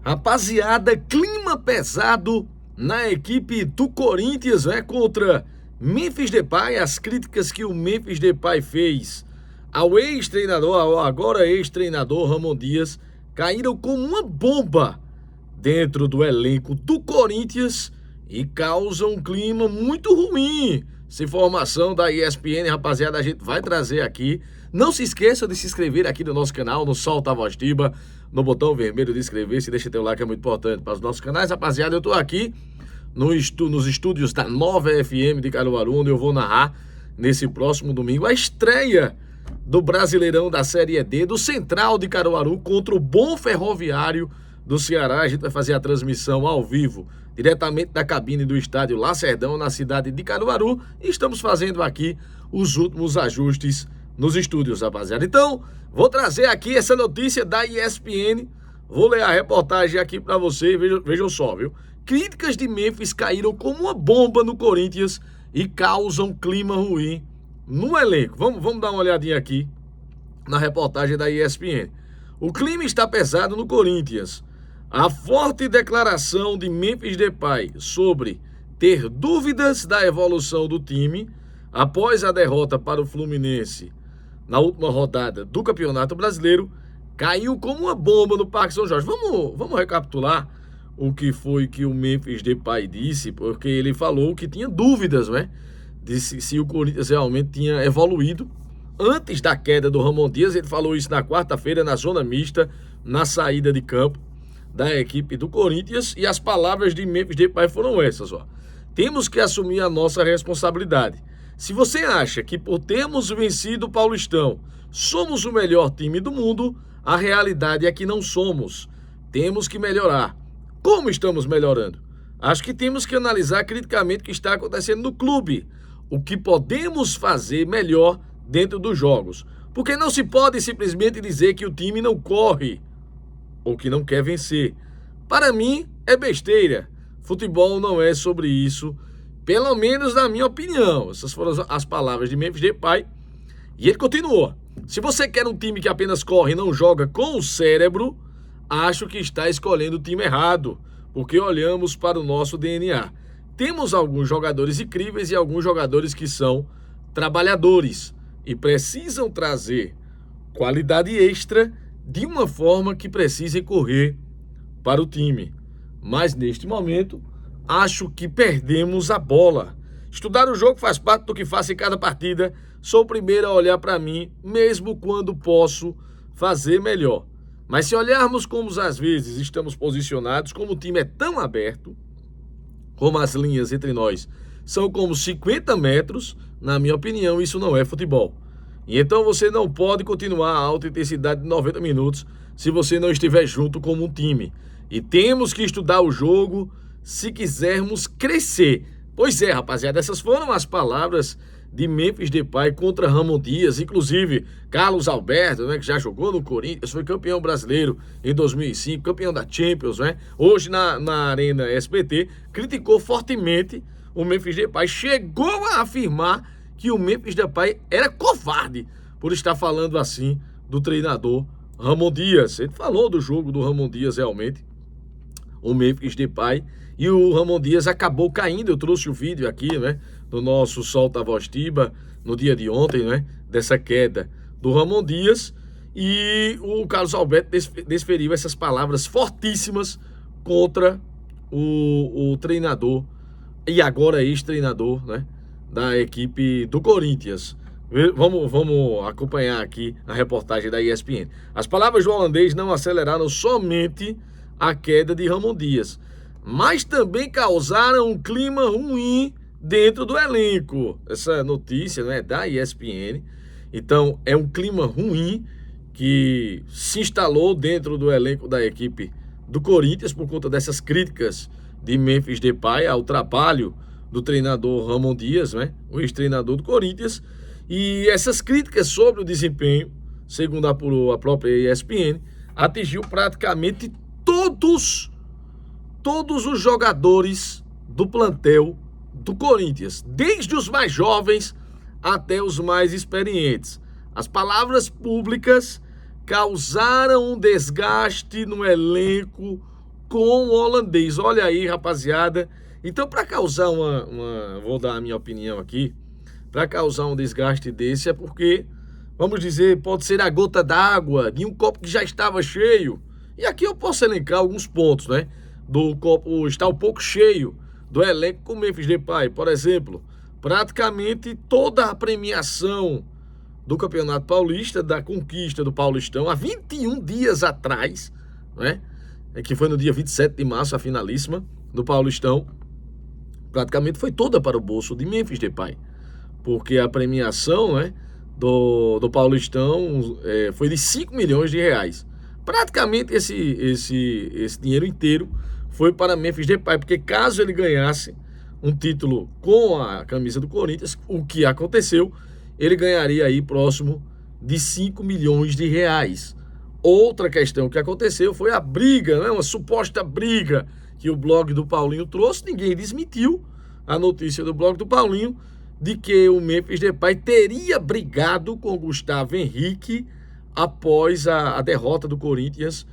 Rapaziada, clima pesado na equipe do Corinthians, né, contra Memphis Depay. As críticas que o Memphis Depay fez ao ex-treinador, ao agora ex-treinador Ramon Dias, caíram como uma bomba dentro do elenco do Corinthians e causam um clima muito ruim. Essa informação da ESPN, rapaziada, a gente vai trazer aqui. Não se esqueça de se inscrever aqui no nosso canal, no Solta a Voz Tiba, no botão vermelho de inscrever-se, deixa teu like, é muito importante para os nossos canais. Rapaziada, eu tô aqui nos estúdios da Nova FM de Caruaru, onde eu vou narrar nesse próximo domingo a estreia do Brasileirão da Série D, do Central de Caruaru contra o Bom Ferroviário do Ceará. A gente vai fazer a transmissão ao vivo, diretamente da cabine do estádio Lacerdão, na cidade de Caruaru. E estamos fazendo aqui os últimos ajustes nos estúdios, rapaziada. Então, vou trazer aqui essa notícia da ESPN. Vou ler a reportagem aqui pra você. Vejam só, viu? Críticas de Memphis caíram como uma bomba no Corinthians e causam clima ruim no elenco. Vamos dar uma olhadinha aqui na reportagem da ESPN. O clima está pesado no Corinthians. A forte declaração de Memphis Depay sobre ter dúvidas da evolução do time após a derrota para o Fluminense na última rodada do Campeonato Brasileiro caiu como uma bomba no Parque São Jorge. Vamos recapitular o que foi que o Memphis Depay disse, porque ele falou que tinha dúvidas, né, de se o Corinthians realmente tinha evoluído antes da queda do Ramon Dias. Ele falou isso na quarta-feira, na zona mista, na saída de campo da equipe do Corinthians, e as palavras de Memphis Depay foram essas, ó. Temos que assumir a nossa responsabilidade. Se você acha que por termos vencido o Paulistão somos o melhor time do mundo, a realidade é que não somos. Temos que melhorar. Como estamos melhorando? Acho que temos que analisar criticamente o que está acontecendo no clube, o que podemos fazer melhor dentro dos jogos. Porque não se pode simplesmente dizer que o time não corre ou que não quer vencer. Para mim, é besteira. Futebol não é sobre isso, pelo menos na minha opinião. Essas foram as palavras de Memphis Depay. E ele continuou: se você quer um time que apenas corre e não joga com o cérebro, acho que está escolhendo o time errado, porque olhamos para o nosso DNA. Temos alguns jogadores incríveis e alguns jogadores que são trabalhadores e precisam trazer qualidade extra de uma forma que precisem correr para o time. Mas neste momento, acho que perdemos a bola. Estudar o jogo faz parte do que faço em cada partida. Sou o primeiro a olhar para mim, mesmo quando posso fazer melhor. Mas se olharmos como às vezes estamos posicionados, como o time é tão aberto, como as linhas entre nós são como 50 metros, na minha opinião, isso não é futebol. E então você não pode continuar a alta intensidade de 90 minutos se você não estiver junto como um time. E temos que estudar o jogo se quisermos crescer. Pois é, rapaziada, essas foram as palavras de Memphis Depay contra Ramon Dias. Inclusive, Carlos Alberto, né, que já jogou no Corinthians, foi campeão brasileiro em 2005, campeão da Champions, né? Hoje na Arena SBT, criticou fortemente o Memphis Depay. Chegou a afirmar que o Memphis Depay era covarde por estar falando assim do treinador Ramon Dias. Ele falou do jogo do Ramon Dias realmente, o Memphis Depay, e o Ramon Dias acabou caindo. Eu trouxe o vídeo aqui, né, do nosso Solta a Voz Tiba, no dia de ontem, né, dessa queda do Ramon Dias, e o Carlos Alberto desferiu essas palavras fortíssimas contra o treinador, e agora ex-treinador, né, da equipe do Corinthians. Vamos acompanhar aqui a reportagem da ESPN. As palavras do holandês não aceleraram somente a queda de Ramon Dias, mas também causaram um clima ruim dentro do elenco. Essa notícia, né, da ESPN. Então, é um clima ruim que se instalou dentro do elenco da equipe do Corinthians por conta dessas críticas de Memphis Depay ao trabalho do treinador Ramon Dias, né, o ex-treinador do Corinthians. E essas críticas sobre o desempenho, segundo a própria ESPN, atingiu praticamente todos os jogadores do plantel do Corinthians, desde os mais jovens até os mais experientes. As palavras públicas causaram um desgaste no elenco com o holandês. Olha aí, rapaziada. Então, para causar vou dar a minha opinião aqui, para causar um desgaste desse é porque, vamos dizer, pode ser a gota d'água de um copo que já estava cheio. E aqui eu posso elencar alguns pontos, né? Do copo estar um pouco cheio, do elenco com Memphis Depay, por exemplo. Praticamente toda a premiação do Campeonato Paulista, da conquista do Paulistão, há 21 dias atrás, né? Que foi no dia 27 de março, a finalíssima do Paulistão, praticamente foi toda para o bolso de Memphis Depay. Porque a premiação, né, do Paulistão foi de 5 milhões de reais. Praticamente esse dinheiro inteiro foi para Memphis Depay, porque caso ele ganhasse um título com a camisa do Corinthians, o que aconteceu, ele ganharia aí próximo de 5 milhões de reais. Outra questão que aconteceu foi a briga, né, uma suposta briga que o blog do Paulinho trouxe. Ninguém desmentiu a notícia do blog do Paulinho de que o Memphis Depay teria brigado com o Gustavo Henrique após a derrota do Corinthians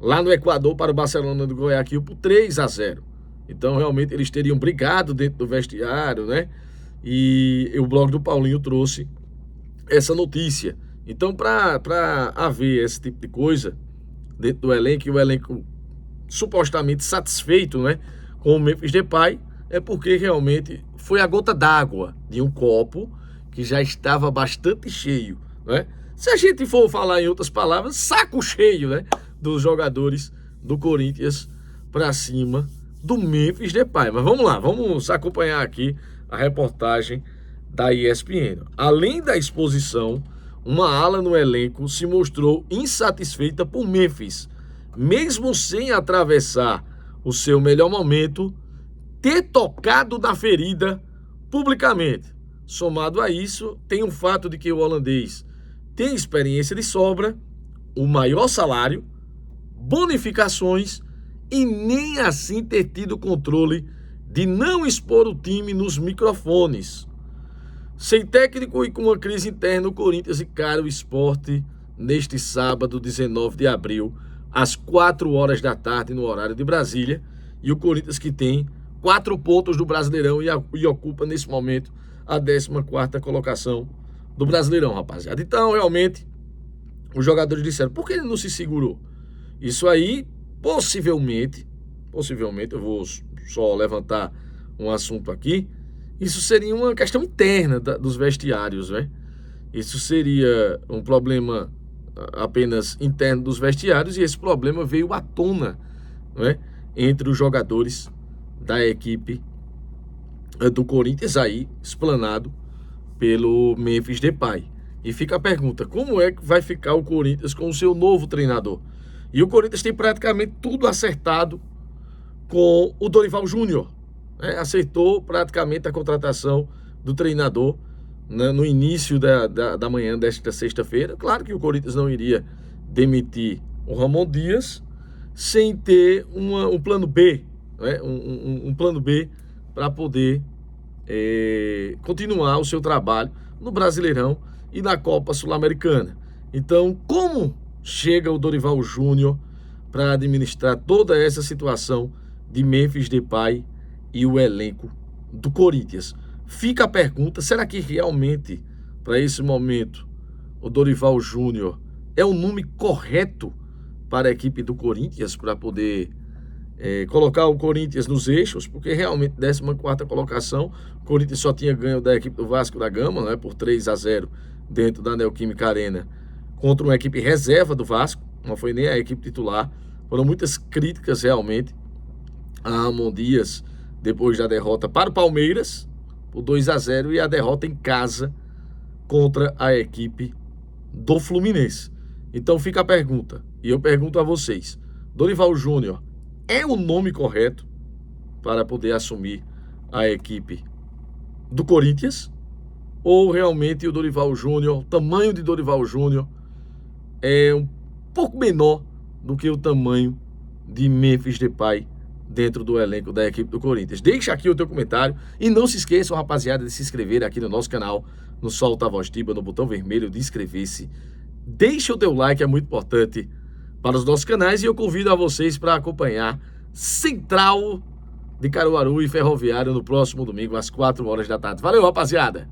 lá no Equador para o Barcelona do Guayaquil por 3-0. Então, realmente, eles teriam brigado dentro do vestiário, né? E o blog do Paulinho trouxe essa notícia. Então, para haver esse tipo de coisa dentro do elenco, e o elenco supostamente satisfeito, né, com o Memphis Depay, é porque realmente foi a gota d'água de um copo que já estava bastante cheio, né? Se a gente for falar em outras palavras, saco cheio, né, dos jogadores do Corinthians para cima do Memphis Depay. Mas vamos lá, vamos acompanhar aqui a reportagem da ESPN. Além da exposição, uma ala no elenco se mostrou insatisfeita por Memphis, mesmo sem atravessar o seu melhor momento, ter tocado na ferida publicamente. Somado a isso, tem o fato de que o holandês tem experiência de sobra, o maior salário, bonificações e nem assim ter tido controle de não expor o time nos microfones. Sem técnico e com uma crise interna, o Corinthians encara o Sport neste sábado, 19 de abril, às 4 horas da tarde, no horário de Brasília. E o Corinthians, que tem 4 pontos do Brasileirão e ocupa nesse momento a 14ª colocação do Brasileirão, rapaziada. Então, realmente, os jogadores disseram, por que ele não se segurou? Isso aí, possivelmente, eu vou só levantar um assunto aqui, isso seria uma questão interna dos vestiários, né? Isso seria um problema apenas interno dos vestiários, e esse problema veio à tona, né, entre os jogadores da equipe do Corinthians, aí explanado pelo Memphis Depay. E fica a pergunta, como é que vai ficar o Corinthians com o seu novo treinador? E o Corinthians tem praticamente tudo acertado com o Dorival Júnior, né? Acertou praticamente a contratação do treinador, né, no início da manhã desta sexta-feira. Claro que o Corinthians não iria demitir o Ramon Dias sem ter um plano B, né? um plano B para poder continuar o seu trabalho no Brasileirão e na Copa Sul-Americana. Então, como chega o Dorival Júnior para administrar toda essa situação de Memphis Depay e o elenco do Corinthians? Fica a pergunta, será que realmente, para esse momento, o Dorival Júnior é o nome correto para a equipe do Corinthians, para poder colocar o Corinthians nos eixos? Porque realmente, 14ª colocação, o Corinthians só tinha ganho da equipe do Vasco da Gama, né, por 3-0 dentro da Neoquímica Arena, contra uma equipe reserva do Vasco, não foi nem a equipe titular. Foram muitas críticas realmente a Ramon Dias depois da derrota para o Palmeiras, por 2-0, e a derrota em casa contra a equipe do Fluminense. Então fica a pergunta, e eu pergunto a vocês, Dorival Júnior é o nome correto para poder assumir a equipe do Corinthians? Ou realmente o Dorival Júnior, o tamanho de Dorival Júnior é um pouco menor do que o tamanho de Memphis Depay dentro do elenco da equipe do Corinthians? Deixa aqui o teu comentário e não se esqueçam, rapaziada, de se inscrever aqui no nosso canal, no Solta a Voz Tiba, no botão vermelho de inscrever-se. Deixa o teu like, é muito importante para os nossos canais e eu convido a vocês para acompanhar Central de Caruaru e Ferroviário no próximo domingo às 4 horas da tarde. Valeu, rapaziada!